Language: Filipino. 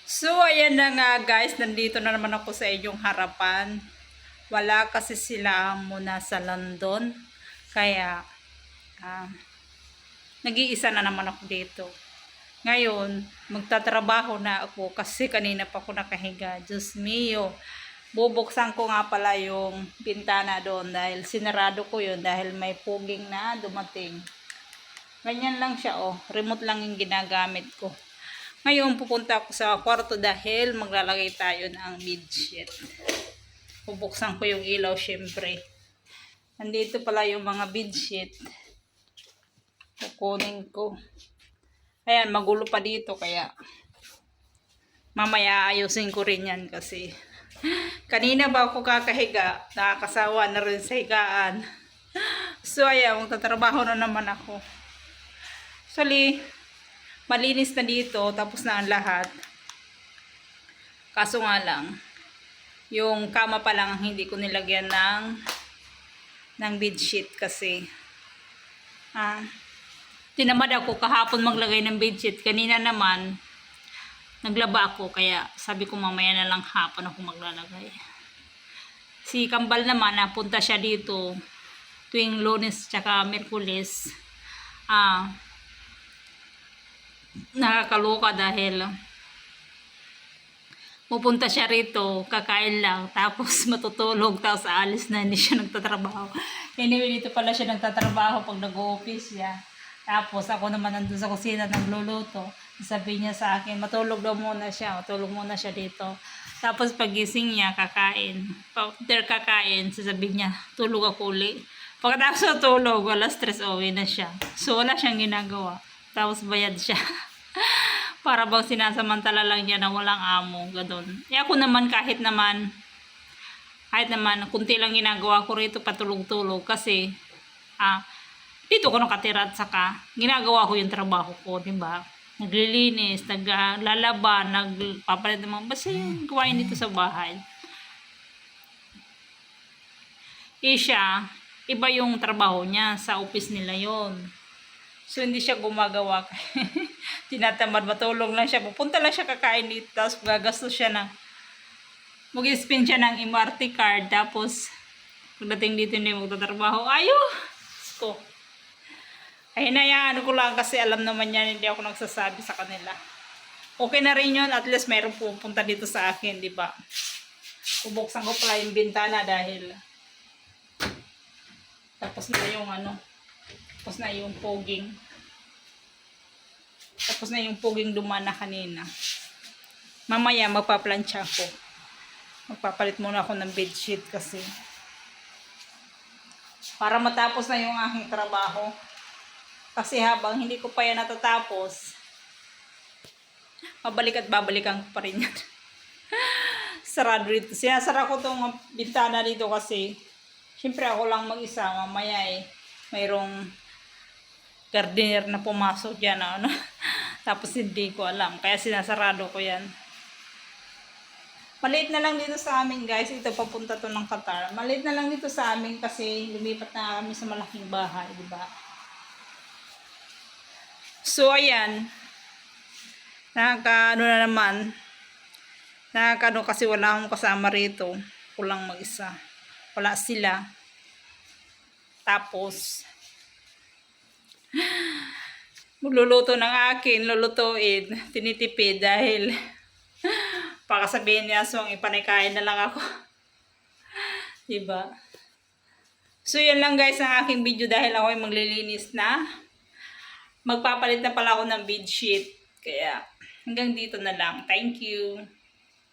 So, ayan na nga guys, nandito na naman ako sa inyong harapan. Wala kasi sila muna sa London. Kaya, nag-iisa na naman ako dito. Ngayon, magtatrabaho na ako kasi kanina pa ako nakahiga. Diyos mio. Bubuksan ko nga pala yung bintana doon dahil sinarado ko yun dahil may puging na dumating. Ganyan lang siya oh. Remote lang yung ginagamit ko. Ngayon, pupunta ako sa kwarto dahil maglalagay tayo ng bedsheet. Bubuksan ko yung ilaw syempre. Nandito pala yung mga bedsheet. Kukunin ko. Ayan, magulo pa dito kaya mamaya ayusin ko rin yan kasi kanina ba ako kakahiga, nakakasawa na rin sa higaan. So ayan, magtatrabaho na naman ako. Actually, malinis na dito, tapos na ang lahat. Kaso nga lang, yung kama pa lang hindi ko nilagyan ng bedsheet kasi tinamad ako kahapon maglagay ng bedsheet. Kanina naman, naglaba ako kaya sabi ko mamaya na lang hapon ako maglalagay. Si Kambal naman, napunta siya dito tuwing Lunes tsaka Miyerkules. Nakakaloka dahil pupunta siya rito, kakain lang, tapos matutulog, tapos aalis na, hindi siya nagtatrabaho. Anyway, dito pala siya nagtatrabaho pag nag-office siya. Tapos ako naman nandun sa kusina nagluluto. Sabi niya sa akin, matulog muna siya dito. Tapos pagising niya, kakain. Pag kakain, sasabihin niya, tulog ako uli. Pagkatapos tulog, alas 3 uwi na siya. So wala siyang ginagawa. Tapos bayad siya. Para bang sinasamantala lang niya na walang amo, gadon. E ako naman kahit naman kunti lang ginagawa ko rito patulog-tulog kasi dito ko nakatira at saka ginagawa ko yung trabaho ko, di ba? Naglilinis, naglalaba, nagpapalit ng mga basta yung gawain dito sa bahay. Siya, iba yung trabaho niya, sa office nila yon. So, hindi siya gumagawa. Tinatamad, matulog lang siya. Pupunta lang siya kakain dito. Tapos, gagastos siya mag-spin siya ng MRT card. Tapos, pagdating dito hindi magtatrabaho. Ko. Ay, hinayaan ko lang kasi alam naman yan, hindi ako nagsasabi sa kanila. Okay na rin yun. At least, mayroong pupunta dito sa akin, di ba? Bubuksan ko pala yung bintana dahil tapos na yung tapos na yung poging. Tapos na yung poging dumana kanina. Mamaya magpaplansya ko. Magpapalit muna ako ng bedsheet kasi para matapos na yung aking trabaho. Kasi habang hindi ko pa yan natatapos, babalik at babalikan ko pa rin yan. Sarado dito. Sinasara ko tong bintana dito kasi syempre ako lang mag-isa. Mamaya mayroong gardener na pumasok dyan. Tapos hindi ko alam. Kaya sinasarado ko yan. Maliit na lang dito sa amin guys. Ito papunta to ng Qatar. Maliit na lang dito sa amin kasi lumipat na kami sa malaking bahay. Diba? So ayan. Nakakaano na naman. Nakakaano kasi wala akong kasama rito. Kulang mag-isa. Wala sila. Tapos magluluto ng akin, lulutuin, tinitipid dahil pakasabihin niya so ipanikain na lang ako. Diba? So yan lang guys ang aking video dahil ako ay maglilinis na. Magpapalit na pala ako ng bedsheet. Kaya hanggang dito na lang. Thank you.